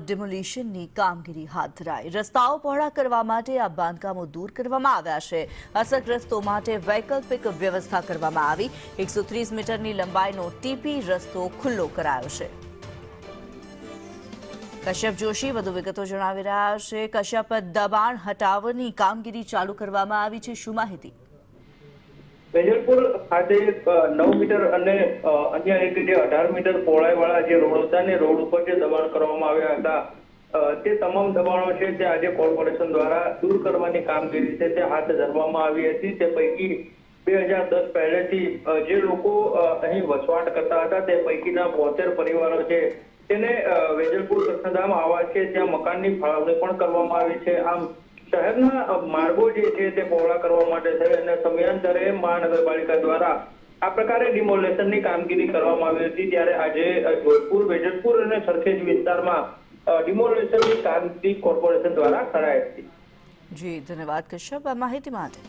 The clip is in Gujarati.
ડિમોલિશનની કામગીરી હાથ ધરાઈ। રસ્તાઓ પહોળા કરવા માટે આ બાંધકામો દૂર કરવામાં આવ્યા છે। અસરગ્રસ્તો માટે વૈકલ્પિક વ્યવસ્થા કરવામાં આવી। 130 મીટરની લંબાઈનો ટીપી રસ્તો ખુલ્લો કરાયો છે। કશ્યપ જોશી વધુ વિગતો જણાવી રહ્યા છે। કશ્યપ, દબાણ હટાવવાની કામગીરી ચાલુ કરવામાં આવી છે, શું માહિતી? વેજલપુર ખાતે 9 મીટર અને અન્ય એક જે 18 મીટર પહોળાઈવાળા જે રોડ હતા ને રોડ ઉપર જે દબાણ કરવામાં આવ્યા હતા તે તમામ દબાણો છે તે આજે કોર્પોરેશન દ્વારા દૂર કરવાની કામગીરી છે તે હાથ ધરવામાં આવી હતી। તે પૈકી 2010 પહેલેથી જે લોકો અહીં વસવાટ કરતા હતા તે પૈકીના 72 પરિવારો છે તેને વેજલપુર કૃષ્ણધામ આવાસ છે ત્યાં મકાનની ફાળવણી પણ કરવામાં આવી છે। આમ શહેરના માર્ગો જે છે તે પહોળા કરવા માટે છે અને સમયાંતરે મહાનગરપાલિકા દ્વારા આ પ્રકારે ડિમોલેશનની કામગીરી કરવામાં આવી હતી। ત્યારે આજે જોધપુર, વેજલપુર અને સરખેજ વિસ્તારમાં ડિમોલેશનની કામગીરી કોર્પોરેશન દ્વારા કરાઈ હતી। જી, ધન્યવાદ કશ્યપ આ માહિતી માટે।